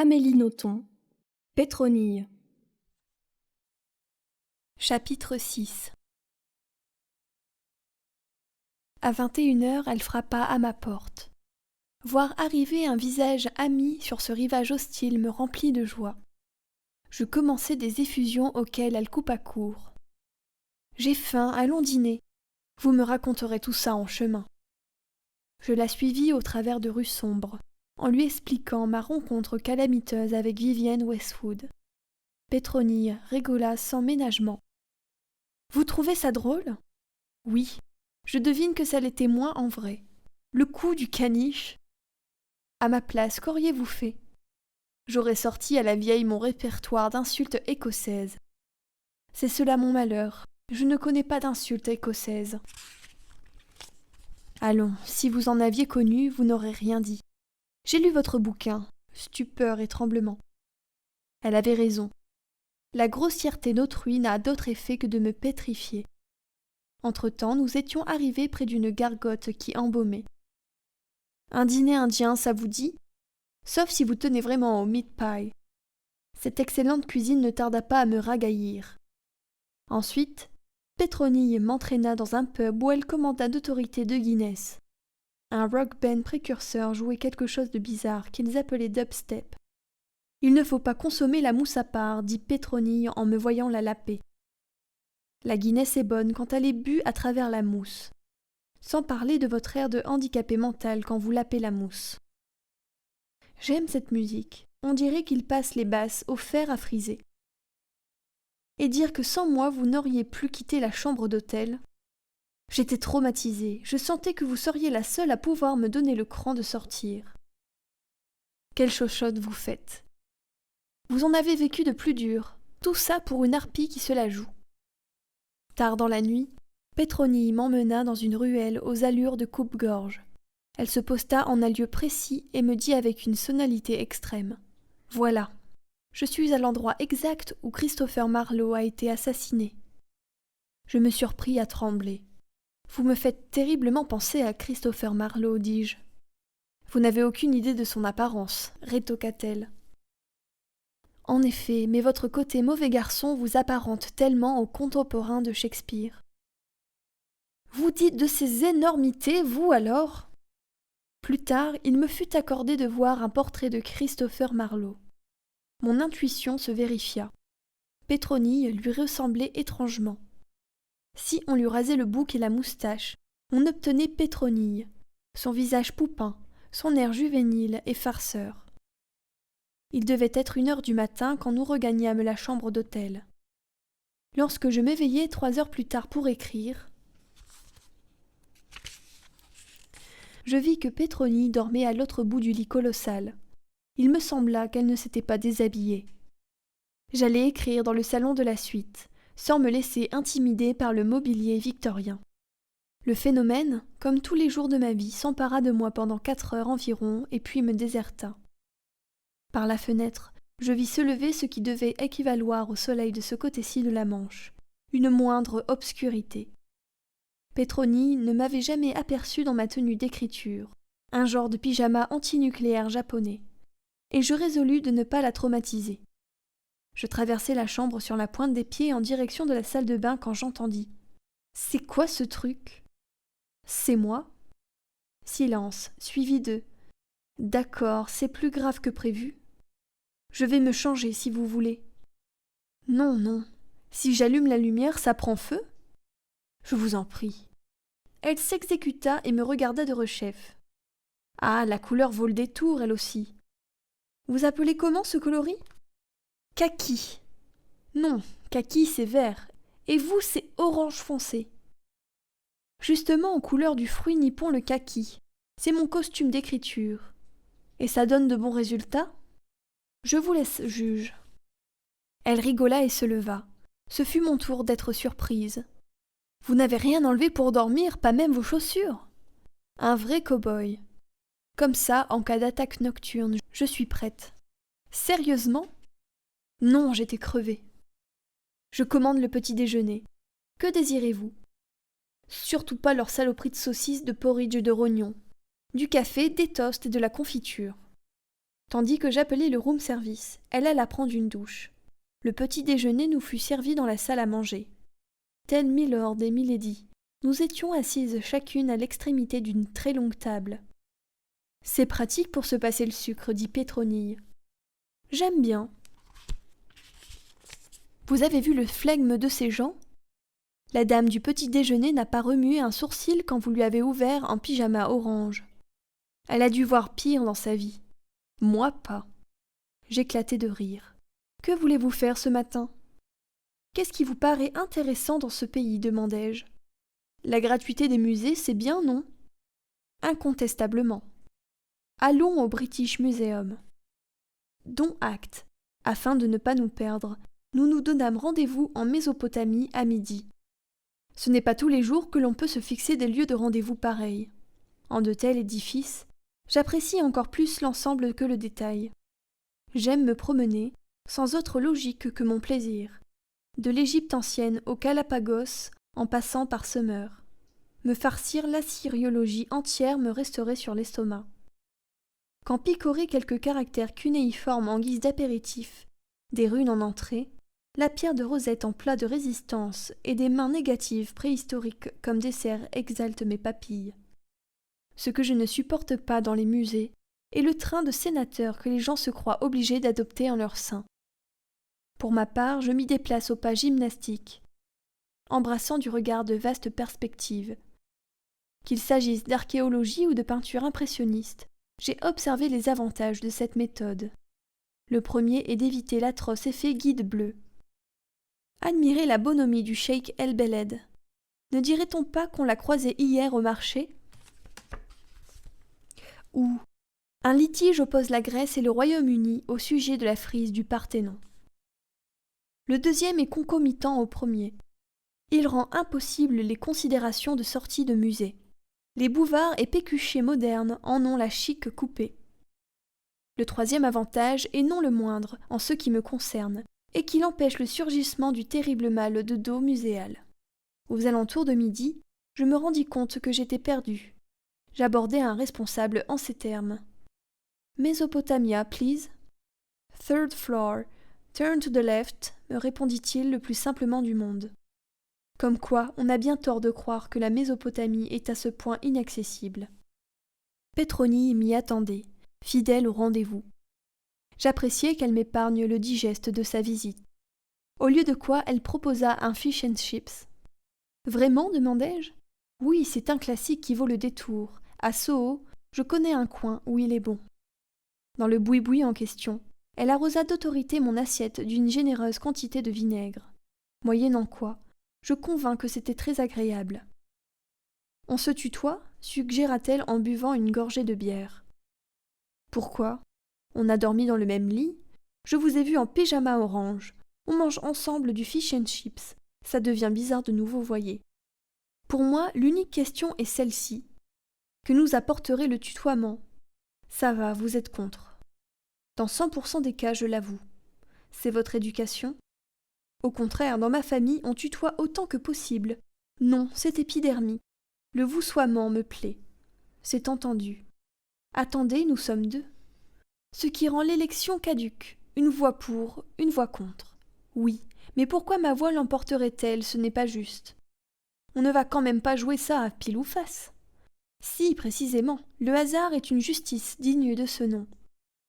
Amélie Nothomb, Pétronille. Chapitre 6. À 21h, elle frappa à ma porte. Voir arriver un visage ami sur ce rivage hostile me remplit de joie. Je commençai des effusions auxquelles elle coupa court. « J'ai faim, allons dîner. Vous me raconterez tout ça en chemin. » Je la suivis au travers de rues sombres, en lui expliquant ma rencontre calamiteuse avec Vivienne Westwood. Pétronille rigola sans ménagement. « Vous trouvez ça drôle ? Oui, je devine que ça l'était moins en vrai. Le coup du caniche. À ma place, qu'auriez-vous fait ? J'aurais sorti à la vieille mon répertoire d'insultes écossaises. C'est cela mon malheur. Je ne connais pas d'insultes écossaises. Allons, si vous en aviez connu, vous n'aurez rien dit. J'ai lu votre bouquin, stupeur et tremblement. Elle avait raison. La grossièreté d'autrui n'a d'autre effet que de me pétrifier. Entre-temps, nous étions arrivés près d'une gargote qui embaumait. Un dîner indien, ça vous dit ? Sauf si vous tenez vraiment au meat pie. Cette excellente cuisine ne tarda pas à me ragaillir. Ensuite, Pétronille m'entraîna dans un pub où elle commanda d'autorité de Guinness. Un rock band précurseur jouait quelque chose de bizarre qu'ils appelaient dubstep. « Il ne faut pas consommer la mousse à part, dit Pétronille en me voyant la laper. La Guinness est bonne quand elle est bue à travers la mousse. Sans parler de votre air de handicapé mental quand vous lapez la mousse. J'aime cette musique. On dirait qu'il passe les basses au fer à friser. Et dire que sans moi vous n'auriez plus quitté la chambre d'hôtel. J'étais traumatisée. Je sentais que vous seriez la seule à pouvoir me donner le cran de sortir. Quelle chochotte vous faites. Vous en avez vécu de plus dur. Tout ça pour une harpie qui se la joue. Tard dans la nuit, Pétronille m'emmena dans une ruelle aux allures de coupe-gorge. Elle se posta en un lieu précis et me dit avec une sonalité extrême. « Voilà, je suis à l'endroit exact où Christopher Marlowe a été assassiné. » Je me surpris à trembler. « Vous me faites terriblement penser à Christopher Marlowe, dis-je. »« Vous n'avez aucune idée de son apparence, » rétorqua-t-elle. « En effet, mais votre côté mauvais garçon vous apparente tellement aux contemporains de Shakespeare. »« Vous dites de ces énormités, vous alors ?» Plus tard, il me fut accordé de voir un portrait de Christopher Marlowe. Mon intuition se vérifia. Pétronille lui ressemblait étrangement. Si on lui rasait le bouc et la moustache, on obtenait Pétronille, son visage poupin, son air juvénile et farceur. Il devait être 1h du matin quand nous regagnâmes la chambre d'hôtel. Lorsque je m'éveillai 3 heures plus tard pour écrire, je vis que Pétronille dormait à l'autre bout du lit colossal. Il me sembla qu'elle ne s'était pas déshabillée. J'allais écrire dans le salon de la suite, sans me laisser intimider par le mobilier victorien. Le phénomène, comme tous les jours de ma vie, s'empara de moi pendant 4 heures environ et puis me déserta. Par la fenêtre, je vis se lever ce qui devait équivaloir au soleil de ce côté-ci de la Manche, une moindre obscurité. Pétronille ne m'avait jamais aperçu dans ma tenue d'écriture, un genre de pyjama antinucléaire japonais, et je résolus de ne pas la traumatiser. Je traversai la chambre sur la pointe des pieds en direction de la salle de bain quand j'entendis « C'est quoi ce truc ?»« C'est moi ?» Silence, suivi de « D'accord, c'est plus grave que prévu. Je vais me changer si vous voulez. »« Non, non. Si j'allume la lumière, ça prend feu ? » ?»« Je vous en prie. » Elle s'exécuta et me regarda de rechef. « Ah, la couleur vaut le détour, elle aussi. Vous appelez comment ce coloris ? » ?»« Kaki. »« Non, kaki c'est vert. Et vous, c'est orange foncé. » »« Justement aux couleurs du fruit nippon le kaki. C'est mon costume d'écriture. Et ça donne de bons résultats ? Je vous laisse juge. » Elle rigola et se leva. Ce fut mon tour d'être surprise. « Vous n'avez rien enlevé pour dormir, pas même vos chaussures ? » Un vrai cow-boy. Comme ça, en cas d'attaque nocturne, je suis prête. Sérieusement ? Non, j'étais crevée. Je commande le petit déjeuner. Que désirez-vous ? Surtout pas leur saloperie de saucisses, de porridge et de rognons. Du café, des toasts et de la confiture. Tandis que j'appelais le room service, elle alla prendre une douche. Le petit déjeuner nous fut servi dans la salle à manger. Tels Milord et Milady, nous étions assises chacune à l'extrémité d'une très longue table. « C'est pratique pour se passer le sucre, dit Pétronille. « J'aime bien. »« Vous avez vu le flegme de ces gens ? La dame du petit déjeuner n'a pas remué un sourcil quand vous lui avez ouvert un pyjama orange. Elle a dû voir pire dans sa vie. Moi pas. » J'éclatai de rire. « Que voulez-vous faire ce matin ? » « Qu'est-ce qui vous paraît intéressant dans ce pays ? Demandai-je. La gratuité des musées, c'est bien, non ? Incontestablement. Allons au British Museum. Dont acte, afin de ne pas nous perdre, nous nous donnâmes rendez-vous en Mésopotamie à midi. Ce n'est pas tous les jours que l'on peut se fixer des lieux de rendez-vous pareils. En de tels édifices, j'apprécie encore plus l'ensemble que le détail. J'aime me promener, sans autre logique que mon plaisir. De l'Égypte ancienne au Galapagos, en passant par Summer. Me farcir l'assyriologie entière me resterait sur l'estomac. Quand picorer quelques caractères cunéiformes en guise d'apéritif, des runes en entrée, la pierre de rosette en plat de résistance et des mains négatives préhistoriques comme dessert exaltent mes papilles. Ce que je ne supporte pas dans les musées est le train de sénateurs que les gens se croient obligés d'adopter en leur sein. Pour ma part, je m'y déplace au pas gymnastique, embrassant du regard de vastes perspectives. Qu'il s'agisse d'archéologie ou de peinture impressionniste, j'ai observé les avantages de cette méthode. Le premier est d'éviter l'atroce effet guide bleu. Admirez la bonhomie du cheikh El Beled. Ne dirait-on pas qu'on l'a croisé hier au marché ? Ou un litige oppose la Grèce et le Royaume-Uni au sujet de la frise du Parthénon. Le deuxième est concomitant au premier. Il rend impossible les considérations de sortie de musée. Les bouvards et pécuchets modernes en ont la chic coupée. Le troisième avantage, et non le moindre en ce qui me concerne, est qu'il empêche le surgissement du terrible mal de dos muséal. Aux alentours de midi, je me rendis compte que j'étais perdue. J'abordai un responsable en ces termes. « Mesopotamia, please. Third floor. Turn to the left, me répondit-il le plus simplement du monde. Comme quoi, on a bien tort de croire que la Mésopotamie est à ce point inaccessible. Pétronille m'y attendait, fidèle au rendez-vous. J'appréciais qu'elle m'épargne le digeste de sa visite. Au lieu de quoi, elle proposa un fish and chips. Vraiment, demandai-je. Oui, c'est un classique qui vaut le détour. À Soho, je connais un coin où il est bon. Dans le boui-boui en question, elle arrosa d'autorité mon assiette d'une généreuse quantité de vinaigre, moyennant quoi je convins que c'était très agréable. « On se tutoie » suggéra-t-elle en buvant une gorgée de bière. « Pourquoi ? On a dormi dans le même lit. Je vous ai vu en pyjama orange. On mange ensemble du fish and chips. Ça devient bizarre de nous vous voyez. Pour moi, l'unique question est celle-ci. Que nous apporterait le tutoiement ? Ça va, vous êtes contre. Dans 100% des cas, je l'avoue. C'est votre éducation ? Au contraire, dans ma famille, on tutoie autant que possible. Non, c'est épidermique. Le voussoiement me plaît. C'est entendu. Attendez, nous sommes deux. Ce qui rend l'élection caduque. Une voix pour, une voix contre. Oui, mais pourquoi ma voix l'emporterait-elle ? Ce n'est pas juste. On ne va quand même pas jouer ça à pile ou face. Si, précisément, le hasard est une justice digne de ce nom.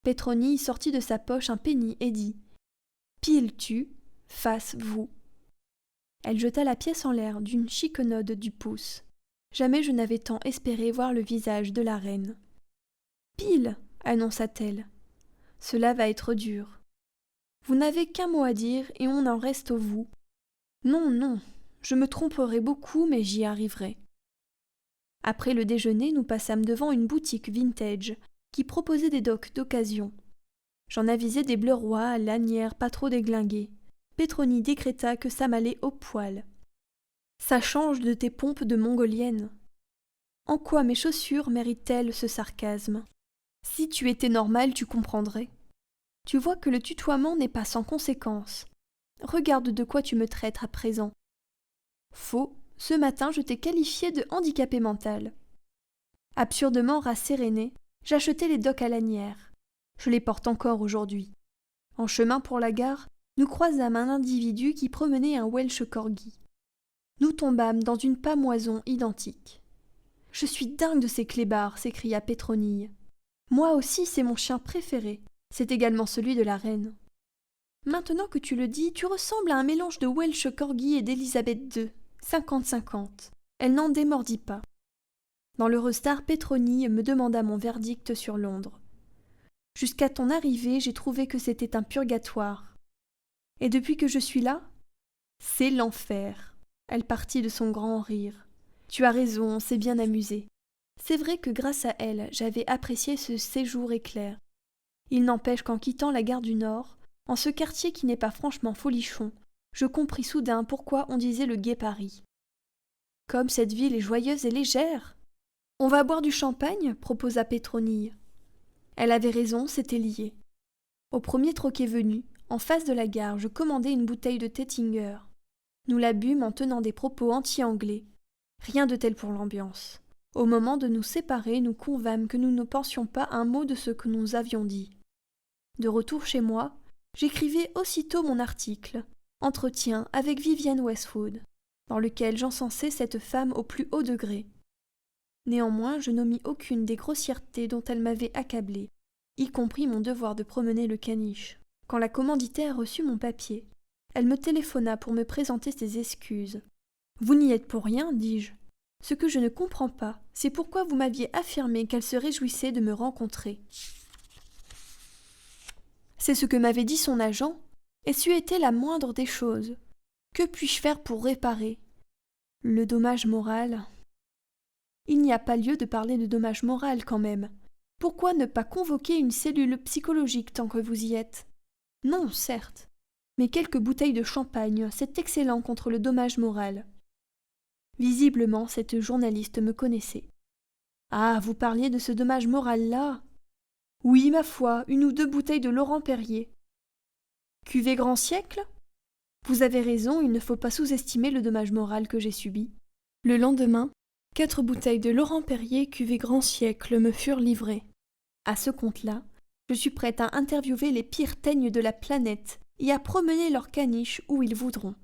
Pétronille sortit de sa poche un penny et dit « Pile tu, face vous ». Elle jeta la pièce en l'air d'une chiquenaude du pouce. Jamais je n'avais tant espéré voir le visage de la reine. « Pile !» annonça-t-elle. « Cela va être dur. Vous n'avez qu'un mot à dire et on en reste au vous. Non, non, je me tromperai beaucoup, mais j'y arriverai. » Après le déjeuner, nous passâmes devant une boutique vintage qui proposait des docks d'occasion. J'en avisai des bleu roi à lanières pas trop déglinguées. Pétronille décréta que ça m'allait au poil. Ça change de tes pompes de mongolienne. En quoi mes chaussures méritent-elles ce sarcasme ? Si tu étais normal, tu comprendrais. Tu vois que le tutoiement n'est pas sans conséquence. Regarde de quoi tu me traites à présent. Faux, ce matin je t'ai qualifié de handicapé mental. Absurdement rasséréné, j'achetai les docks à lanières. Je les porte encore aujourd'hui. En chemin pour la gare, nous croisâmes un individu qui promenait un Welsh corgi. Nous tombâmes dans une pâmoison identique. « Je suis dingue de ces clébards !» s'écria Pétronille. « Moi aussi, c'est mon chien préféré. C'est également celui de la reine. » Maintenant que tu le dis, tu ressembles à un mélange de Welsh corgi et d'Élisabeth II. 50-50. Elle n'en démordit pas. Dans l'Eurostar, Pétronille me demanda mon verdict sur Londres. Jusqu'à ton arrivée, j'ai trouvé que c'était un purgatoire. Et depuis que je suis là, c'est l'enfer. Elle partit de son grand rire. Tu as raison, on s'est bien amusé. C'est vrai que grâce à elle, j'avais apprécié ce séjour éclair. Il n'empêche qu'en quittant la gare du Nord, en ce quartier qui n'est pas franchement folichon, je compris soudain pourquoi on disait le gai Paris. Comme cette ville est joyeuse et légère. On va boire du champagne, proposa Pétronille. Elle avait raison, c'était lié. Au premier troquet venu, en face de la gare, je commandai une bouteille de Tettinger. Nous la bûmes en tenant des propos anti-anglais. Rien de tel pour l'ambiance. Au moment de nous séparer, nous convînmes que nous ne pensions pas un mot de ce que nous avions dit. De retour chez moi, j'écrivais aussitôt mon article, Entretien avec Vivienne Westwood, dans lequel j'encensais cette femme au plus haut degré. Néanmoins, je n'omis aucune des grossièretés dont elle m'avait accablée, y compris mon devoir de promener le caniche. Quand la commanditaire reçut mon papier, elle me téléphona pour me présenter ses excuses. « Vous n'y êtes pour rien, dis-je. Ce que je ne comprends pas, c'est pourquoi vous m'aviez affirmé qu'elle se réjouissait de me rencontrer. » C'est ce que m'avait dit son agent, et c'eût été la moindre des choses. Que puis-je faire pour réparer ? Le dommage moral. Il n'y a pas lieu de parler de dommage moral quand même. Pourquoi ne pas convoquer une cellule psychologique tant que vous y êtes ? Non, certes, mais quelques bouteilles de champagne, c'est excellent contre le dommage moral. Visiblement, cette journaliste me connaissait. Ah, vous parliez de ce dommage moral-là ? Oui, ma foi, 1 ou 2 bouteilles de Laurent Perrier. Cuvée grand siècle ? Vous avez raison, il ne faut pas sous-estimer le dommage moral que j'ai subi. Le lendemain, 4 bouteilles de Laurent Perrier cuvée grand siècle me furent livrées. À ce compte-là, je suis prête à interviewer les pires teignes de la planète et à promener leurs caniches où ils voudront.